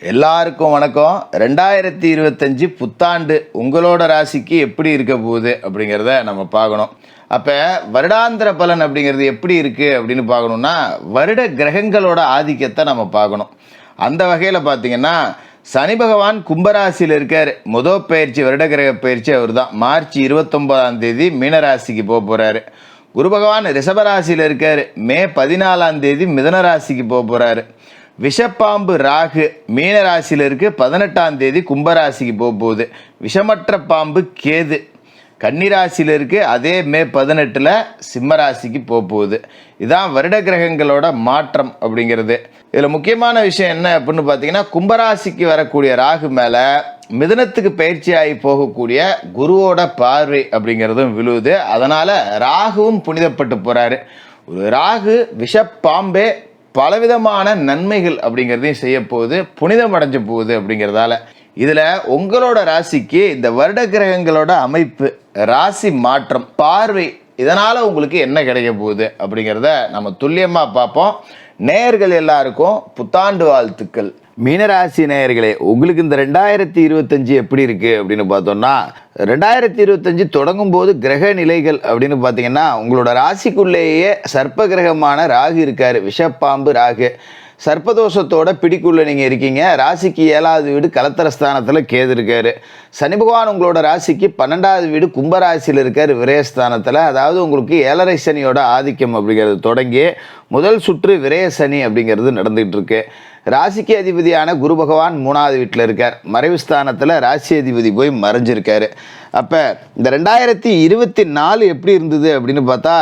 எல்லாருக்கும் வணக்கம். 2025 புத்தாண்டு உங்களோட ராசிக்கு எப்படி இருக்க போகுது அப்படிங்கிறத நம்ம பார்க்கணும். அப்போ வருடாந்திர பலன் அப்படிங்கிறது எப்படி இருக்குது அப்படின்னு பார்க்கணுன்னா வருட கிரகங்களோட ஆதிக்கத்தை நம்ம பார்க்கணும். அந்த வகையில் பார்த்திங்கன்னா சனி பகவான் கும்பராசியில் இருக்கார். முதல் பயிற்சி வருட கிரக பயிற்சி அவர் தான். மார்ச் 29ஆம் தேதி மீனராசிக்கு போக போகிறாரு. குரு பகவான் ரிஷபராசியில் இருக்கார். மே 14ஆம் தேதி மிதன ராசிக்கு போக போகிறாரு. விஷப்பாம்பு ராகு மீன ராசியில் இருக்கு. 18ஆம் தேதி கும்பராசிக்கு போக போகுது. விஷமற்ற பாம்பு கேது கன்னிராசியில் இருக்கு. அதே மே 18 சிம்ம ராசிக்கு போக போகுது. இதுதான் வருட கிரகங்களோட மாற்றம் அப்படிங்கிறது. இதில் முக்கியமான விஷயம் என்ன அப்படின்னு பார்த்தீங்கன்னா, கும்பராசிக்கு வரக்கூடிய ராகு மேலே மிதனத்துக்கு பயிற்சியாகி போகக்கூடிய குருவோட பார்வை அப்படிங்கிறதும் விழுவுது. அதனால் ராகுவும் புனிதப்பட்டு போகிறாரு. ஒரு ராகு விஷப்பாம்பே பலவிதமான நன்மைகள் அப்படிங்கிறதையும் செய்ய போகுது, புனிதம் அடைஞ்ச போகுது அப்படிங்கிறதால இதில் உங்களோட ராசிக்கு இந்த வருட கிரகங்களோட அமைப்பு, ராசி மாற்றம், பார்வை, இதனால் உங்களுக்கு என்ன கிடைக்க போகுது அப்படிங்கிறத நம்ம துல்லியமாக பார்ப்போம். நேயர்கள் எல்லாருக்கும் புத்தாண்டு வாழ்த்துக்கள். மீனராசி நேயர்களே, உங்களுக்கு இந்த 2025 எப்படி இருக்குது அப்படின்னு பார்த்தோம்னா, 2025 தொடங்கும் போது கிரக நிலைகள் அப்படின்னு பார்த்தீங்கன்னா, உங்களோட ராசிக்குள்ளேயே சர்ப்ப கிரகமான ராகு இருக்கார். விஷப்பாம்பு ராகு சர்ப்பதோஷத்தோட பிடிக்குள்ளே நீங்கள் இருக்கீங்க. ராசிக்கு 7வது வீடு கலத்தரஸ்தானத்தில் கேது இருக்கார். சனி பகவான் உங்களோட ராசிக்கு 12வது வீடு கும்பராசியில் இருக்கார் விரயஸ்தானத்தில். அதாவது உங்களுக்கு 7.5 சனியோட ஆதிக்கம் அப்படிங்கிறது தொடங்கி முதல் சுற்று விரய சனி அப்படிங்கிறது நடந்துகிட்டு இருக்கு. ராசிக்கு அதிபதியான குரு பகவான் 3வது வீட்டில் இருக்கார். மறைவு ஸ்தானத்தில் ராசி அதிபதி போய் மறைஞ்சிருக்காரு. அப்போ இந்த 2024 எப்படி இருந்தது அப்படின்னு பார்த்தா,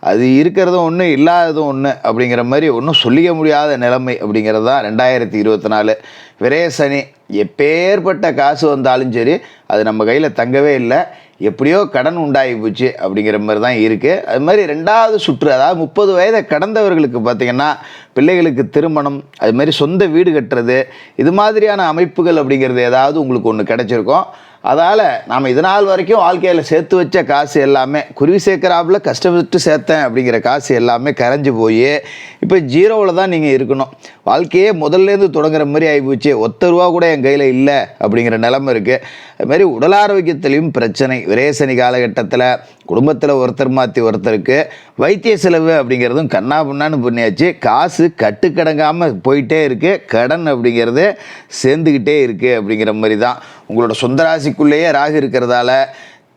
அது இருக்கிறதும் ஒன்று இல்லாததும் ஒன்று அப்படிங்கிற மாதிரி ஒன்றும் சொல்லிக்க முடியாத நிலைமை அப்படிங்கிறது தான் 2024. விரய சனி எப்பேற்பட்ட காசு வந்தாலும் சரி அது நம்ம கையில் தங்கவே இல்லை. எப்படியோ கடன் உண்டாகி போச்சு அப்படிங்கிற மாதிரி தான் இருக்குது. அது மாதிரி 2வது சுற்று, அதாவது 30 வயதை கடந்தவர்களுக்கு பார்த்திங்கன்னா பிள்ளைகளுக்கு திருமணம், அது மாதிரி சொந்த வீடு கட்டுறது, இது மாதிரியான அமைப்புகள் அப்படிங்கிறது ஏதாவது உங்களுக்கு ஒன்று கிடைச்சிருக்கும். அதால் நாம் இது நாள் வரைக்கும் வாழ்க்கையில் சேர்த்து வச்ச காசு எல்லாமே, குருவி சேர்க்குறாப்புல கஷ்டப்பட்டு சேர்த்தேன் அப்படிங்கிற காசு எல்லாமே கரைஞ்சி போய் இப்போ ஜீரோவில் தான் நீங்கள் இருக்கணும். வாழ்க்கையே முதல்லேருந்து தொடங்குற மாதிரி ஆகிப்போச்சு. ₹1 கூட என் கையில் இல்லை அப்படிங்கிற நிலைமை இருக்குது. அதுமாதிரி உடல் ஆரோக்கியத்திலையும் பிரச்சனை. விரேசனி காலகட்டத்தில் குடும்பத்தில் ஒருத்தர் மாற்றி ஒருத்தருக்கு வைத்திய செலவு அப்படிங்கிறதும் கண்ணா புண்ணான்னு பண்ணியாச்சு. காசு கட்டுக்கடங்காமல் போயிட்டே இருக்குது. கடன் அப்படிங்கிறது சேர்ந்துக்கிட்டே இருக்குது அப்படிங்கிற மாதிரி தான். உங்களோட சொந்த ராசிக்குள்ளேயே ராகு இருக்கிறதால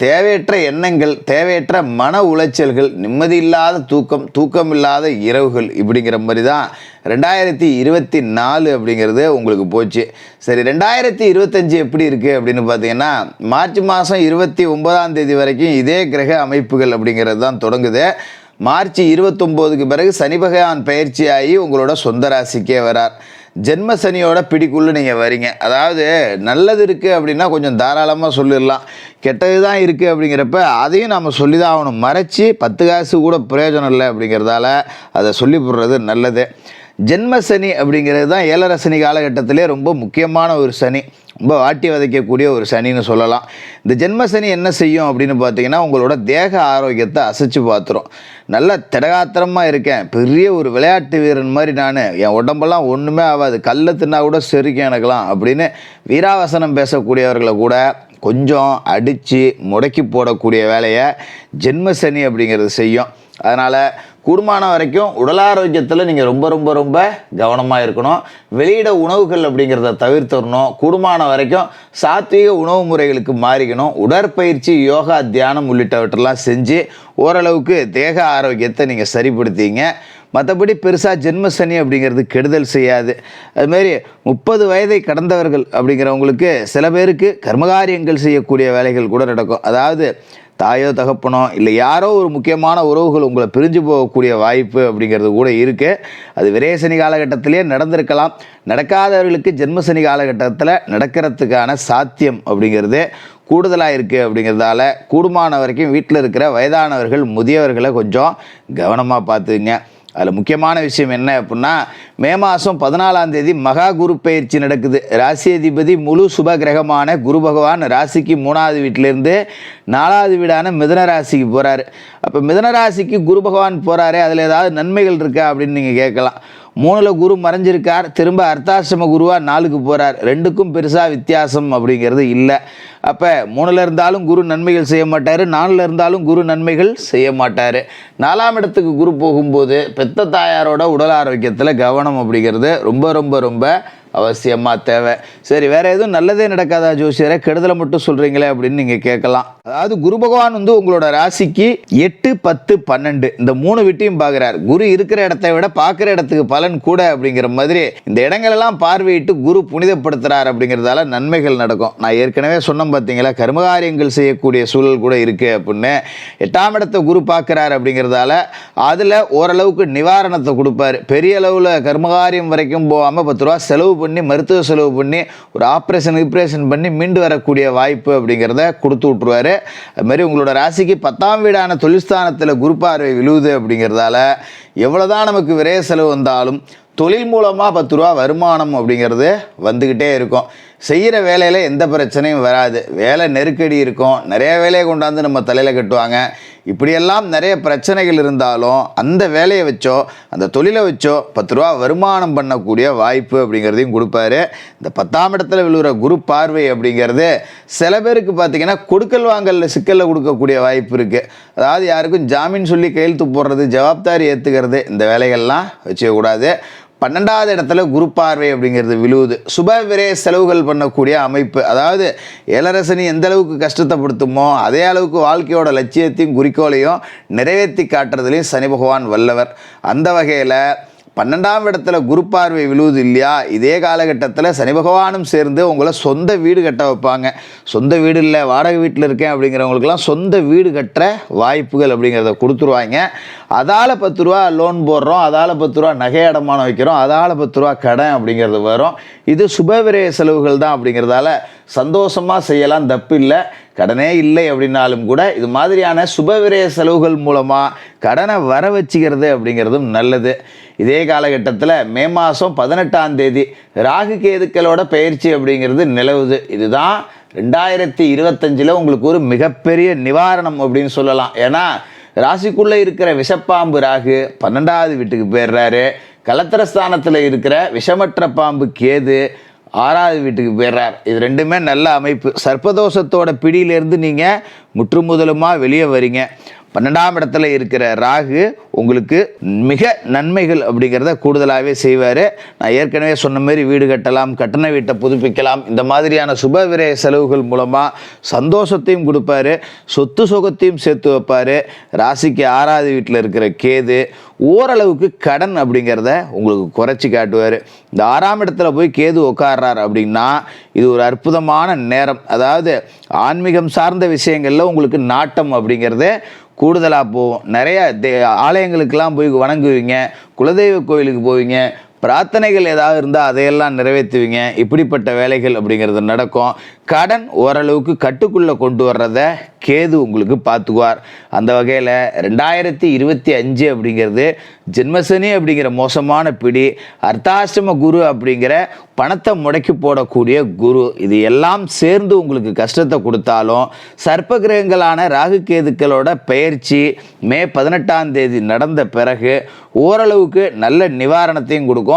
தேவையற்ற எண்ணங்கள், தேவையற்ற மன உளைச்சல்கள், நிம்மதி இல்லாத தூக்கம், தூக்கம் இல்லாத இரவுகள் இப்படிங்கிற மாதிரி தான் 2024 அப்படிங்கிறது உங்களுக்கு போச்சு. சரி, 2025 எப்படி இருக்குது அப்படின்னு பார்த்தீங்கன்னா, மார்ச் மாதம் 29ஆம் தேதி வரைக்கும் இதே கிரக அமைப்புகள் அப்படிங்கிறது தான் தொடங்குது. மார்ச் 29க்கு பிறகு சனி பகவான் பயிற்சியாகி உங்களோட சொந்த ராசிக்கே வரார். ஜென்ம சனியோட பிடிக்குள்ளே நீங்கள் வரீங்க. அதாவது நல்லது இருக்குது அப்படின்னா கொஞ்சம் தாராளமாக சொல்லிடலாம். கெட்டது தான் இருக்குது அப்படிங்கிறப்ப அதையும் நம்ம சொல்லி தான் ஆகணும். மறைச்சி 10 காசு கூட பிரயோஜனம் இல்லை அப்படிங்கிறதால அதை சொல்லி போடுறது நல்லது. ஜென்ம சனி அப்படிங்கிறது தான் 7.5 சனி காலகட்டத்திலே ரொம்ப முக்கியமான ஒரு சனி, ரொம்ப வாட்டி வதைக்கக்கூடிய ஒரு சனின்னு சொல்லலாம். இந்த ஜென்ம சனி என்ன செய்யும் அப்படின்னு பார்த்தீங்கன்னா, உங்களோட தேக ஆரோக்கியத்தை அசைச்சு பார்த்துரும். நல்ல திடகாத்திரமாக இருக்கேன், பெரிய ஒரு விளையாட்டு வீரன் மாதிரி நான், என் உடம்பெல்லாம் ஒன்றுமே ஆகாது, கல்லை தின்னா கூட செரிக்கும் எனக்கலாம் அப்படின்னு வீராவசனம் பேசக்கூடியவர்களை கூட கொஞ்சம் அடித்து முடக்கி போடக்கூடிய வேலையை ஜென்ம சனி அப்படிங்கிறது செய்யும். அதனால் கூடுமான வரைக்கும் உடல் ஆரோக்கியத்தில் நீங்கள் ரொம்ப ரொம்ப ரொம்ப கவனமாக இருக்கணும். வெளியிட உணவுகள் அப்படிங்கிறத தவிர்த்துடணும். கூடுமான வரைக்கும் சாத்வீக உணவு முறைகளுக்கு மாறிக்கணும். உடற்பயிற்சி, யோகா, தியானம் உள்ளிட்டவற்றெல்லாம் செஞ்சு ஓரளவுக்கு தேக ஆரோக்கியத்தை நீங்கள் சரிப்படுத்திங்க. மற்றபடி பெருசாக ஜென்ம சனி அப்படிங்கிறது கெடுதல் செய்யாது. அதுமாரி 30 வயதை கடந்தவர்கள் அப்படிங்கிறவங்களுக்கு சில பேருக்கு கர்மகாரியங்கள் செய்யக்கூடிய வேலைகள் கூட நடக்கும். அதாவது தாயோ தகப்பனோ இல்லை யாரோ ஒரு முக்கியமான உறவுகள் உங்களை பிரிஞ்சு போகக்கூடிய வாய்ப்பு அப்படிங்கிறது கூட இருக்குது. அது விரேசனி காலகட்டத்திலே நடந்திருக்கலாம். நடக்காதவர்களுக்கு ஜென்மசனி காலகட்டத்தில் நடக்கிறதுக்கான சாத்தியம் அப்படிங்கிறது கூடுதலாக இருக்குது. அப்படிங்கிறதால கூடுமான வரைக்கும் வீட்டில் இருக்கிற வயதானவர்கள், முதியவர்களை கொஞ்சம் கவனமாக பார்த்துங்க. அதில் முக்கியமான விஷயம் என்ன அப்படின்னா, மே மாதம் 14ஆம் தேதி மகா குரு பயிற்சி நடக்குது. ராசி அதிபதி முழு சுப கிரகமான குரு பகவான் ராசிக்கு 3வது வீட்டிலேருந்து 4வது வீடான மிதன ராசிக்கு போகிறாரு. அப்போ மிதன ராசிக்கு குரு பகவான் போகிறாரு, அதில் ஏதாவது நன்மைகள் இருக்கா அப்படின்னு நீங்கள் கேட்கலாம். 3ல் குரு மறைஞ்சிருக்கார், திரும்ப அர்த்தாஷ்டம குருவாக 4க்கு போகிறார். 2க்கும் பெருசாக வித்தியாசம் அப்படிங்கிறது இல்லை. அப்போ 3ல் இருந்தாலும் குரு நன்மைகள் செய்ய மாட்டார், 4ல் இருந்தாலும் குரு நன்மைகள் செய்ய மாட்டார். 4ஆம் இடத்துக்கு குரு போகும்போது பெத்த தாயாரோட உடல் ஆரோக்கியத்தில் கவனம் அப்படிங்கிறது ரொம்ப ரொம்ப ரொம்ப அவசியமாக தேவை. சரி, வேறு எதுவும் நல்லதே நடக்காதா ஜோசியரை, கெடுதலை மட்டும் சொல்கிறீங்களே அப்படின்னு நீங்கள் கேட்கலாம். அதாவது குரு பகவான் உங்களோட ராசிக்கு 8, 10, 12 இந்த 3 வீட்டையும் பார்க்குறார். குரு இருக்கிற இடத்தை விட பார்க்குற இடத்துக்கு பலன் கூட அப்படிங்கிற மாதிரி இந்த இடங்களெல்லாம் பார்வையிட்டு குரு புனிதப்படுத்துகிறார். அப்படிங்கிறதால நன்மைகள் நடக்கும். நான் ஏற்கனவே சொன்னேன் பார்த்தீங்களா, கர்மகாரியங்கள் செய்யக்கூடிய சூழல் கூட இருக்குது அப்படின்னு. 8ஆம் இடத்தை குரு பார்க்குறார் அப்படிங்கிறதால அதில் ஓரளவுக்கு நிவாரணத்தை கொடுப்பார். பெரிய அளவில் கர்மகாரியம் வரைக்கும் போகாமல் 10 ரூபா செலவு பண்ணி, மருத்துவ செலவு பண்ணி, ஒரு ஆப்ரேஷன் பண்ணி மீண்டு வரக்கூடிய வாய்ப்பு அப்படிங்கிறத கொடுத்து விட்ருவார். அது மாதிரி உங்களோட ராசிக்கு 10ஆம் வீடான தொழில்ஸ்தானத்தில் குரு பார்வை விழுவுது அப்படிங்கிறதால எவ்வளோதான் நமக்கு விரைய செலவு வந்தாலும் தொழில் மூலமாக 10 ரூபா வருமானம் அப்படிங்கிறது வந்துக்கிட்டே இருக்கும். செய்கிற வேலையில் எந்த பிரச்சனையும் வராது. வேலை நெருக்கடி இருக்கும், நிறைய வேலையை கொண்டாந்து நம்ம தலையில் கட்டுவாங்க. இப்படியெல்லாம் நிறைய பிரச்சனைகள் இருந்தாலும் அந்த வேலையை வச்சோ அந்த தொழிலை வச்சோ 10 ரூபா வருமானம் பண்ணக்கூடிய வாய்ப்பு அப்படிங்கிறதையும் கொடுப்பாரு. இந்த 10ஆம் இடத்துல விழுகிற குரு பார்வை அப்படிங்கிறது சில பேருக்கு பார்த்திங்கன்னா கொடுக்கல் வாங்கலில் சிக்கலில் கொடுக்கக்கூடிய வாய்ப்பு இருக்குது. அதாவது யாருக்கும் ஜாமீன் சொல்லி கையெழுத்து போடுறது, ஜவாப்தாரி ஏற்றுக்கிறது, இந்த வேலைகள்லாம் வச்சுக்கக்கூடாது. 12ஆவது இடத்துல குரு பார்வை அப்படிங்கிறது விழுவுது. சுப விரைய செலவுகள் பண்ணக்கூடிய அமைப்பு. அதாவது ஏழரசனி எந்த அளவுக்கு கஷ்டத்தைப்படுத்துமோ அதே அளவுக்கு வாழ்க்கையோட லட்சியத்தையும் குறிக்கோளையும் நிறைவேற்றி காட்டுறதுலையும் சனி பகவான் வல்லவர். அந்த வகையில் 12ஆம் இடத்துல குரு பார்வை விழுவுது இல்லையா, இதே காலகட்டத்தில் சனி பகவானும் சேர்ந்து உங்களை சொந்த வீடு கட்ட வைப்பாங்க. சொந்த வீடு இல்லை, வாடகை வீட்டில் இருக்கேன் அப்படிங்கிறவங்களுக்கெல்லாம் சொந்த வீடு கட்டுற வாய்ப்புகள் அப்படிங்கிறத கொடுத்துருவாங்க. அதால் 10 ரூபா லோன் போடுறோம், அதால் 10 ரூபா நகை அடமானம் வைக்கிறோம், அதால் 10 ரூபா கடன் அப்படிங்கிறது வரும். இது சுபவிரய செலவுகள் தான். அப்படிங்கிறதால சந்தோஷமாக செய்யலாம், தப்பு இல்லை. கடனே இல்லை அப்படின்னாலும் கூட இது மாதிரியான சுபவிரய செலவுகள் மூலமாக கடனை வர வச்சுக்கிறது அப்படிங்கிறதும் நல்லது. இதே காலகட்டத்தில் மே மாதம் 18ஆம் தேதி ராகு கேதுக்களோட பயிற்சி அப்படிங்கிறது நிலவுது. இதுதான் 2025 உங்களுக்கு ஒரு மிகப்பெரிய நிவாரணம் அப்படின்னு சொல்லலாம். ஏன்னா ராசிக்குள்ளே இருக்கிற விஷப்பாம்பு ராகு 12ஆவது வீட்டுக்கு போயிடுறாரு. கலத்திரஸ்தானத்தில் இருக்கிற விஷமற்ற பாம்பு கேது 6ஆவது வீட்டுக்கு போயிடுறார். இது ரெண்டுமே நல்ல அமைப்பு. சர்ப்பதோஷத்தோட பிடியிலேருந்து நீங்கள் முற்றுமுதலுமாக வெளியே வரீங்க. 12ஆம் இடத்துல இருக்கிற ராகு உங்களுக்கு மிக நன்மைகள் அப்படிங்கிறத கூடுதலாகவே செய்வார். நான் ஏற்கனவே சொன்ன மாதிரி வீடு கட்டலாம், கட்டண வீட்டை புதுப்பிக்கலாம், இந்த மாதிரியான சுப விரய செலவுகள் மூலமாக சந்தோஷத்தையும் கொடுப்பாரு, சொத்து சுகத்தையும் சேர்த்து வைப்பார். ராசிக்கு 6ஆவது வீட்டில் இருக்கிற கேது ஓரளவுக்கு கடன் அப்படிங்கிறத உங்களுக்கு குறைச்சி காட்டுவார். இந்த 6ஆம் இடத்துல போய் கேது உட்கார்றார் அப்படின்னா இது ஒரு அற்புதமான நேரம். அதாவது ஆன்மீகம் சார்ந்த விஷயங்களில் உங்களுக்கு நாட்டம் அப்படிங்கிறது கூடுதலாக போகும். நிறைய ஆலயங்களுக்கெல்லாம் போய் வணங்குவீங்க, குலதெய்வ கோயிலுக்கு போவீங்க, பிரார்த்தனைகள் ஏதாவது இருந்தால் அதையெல்லாம் நிறைவேற்றுவீங்க. இப்படிப்பட்ட வேலைகள் அப்படிங்கிறது நடக்கும். கடன் ஓரளவுக்கு கட்டுக்குள்ளே கொண்டு வர்றத கேது உங்களுக்கு பார்த்துக்குவார். அந்த வகையில் 2025 அப்படிங்கிறது ஜென்மசனி அப்படிங்கிற மோசமான பிடி, அர்த்தாஷ்டம குரு அப்படிங்கிற பணத்தை முடக்கி போடக்கூடிய குரு, இது எல்லாம் சேர்ந்து உங்களுக்கு கஷ்டத்தை கொடுத்தாலும் சர்ப்ப கிரகங்களான ராகு கேதுக்களோட பயிற்சி மே 18ஆம் தேதி நடந்த பிறகு ஓரளவுக்கு நல்ல நிவாரணத்தையும் கொடுக்கும்.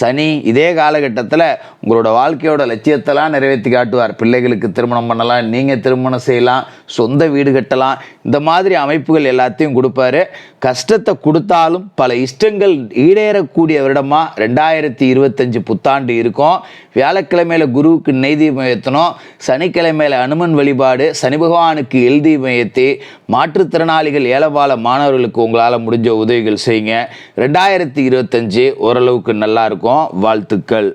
சனி இதே காலகட்டத்தில் உங்களோட வாழ்க்கையோட லட்சியத்தெல்லாம் நிறைவேற்றி காட்டுவார். பிள்ளைகளுக்கு திருமணம் பண்ணலாம், நீங்கள் திருமணம் செய்யலாம், சொந்த வீடு கட்டலாம், இந்த மாதிரி அமைப்புகள் எல்லாத்தையும் கொடுப்பாரு. கஷ்டத்தை கொடுத்தாலும் பல இஷ்டங்கள் ஈடேறக்கூடிய வருடமா 2025 புத்தாண்டு இருக்கும். வியாழக்கிழமையில குருவுக்கு நெய் தீபம் ஏற்றணும், சனிக்கிழமையில அனுமன் வழிபாடு, சனி பகவானுக்கு எல் தீபம் ஏற்றி மாற்றுத்திறனாளிகள் ஏலபால மாணவர்களுக்கு உங்களால் முடிஞ்ச உதவிகள் செய்யுங்க. 2025 ஓரளவுக்கு நல்லா இருக்கும். வாழ்த்துக்கள்.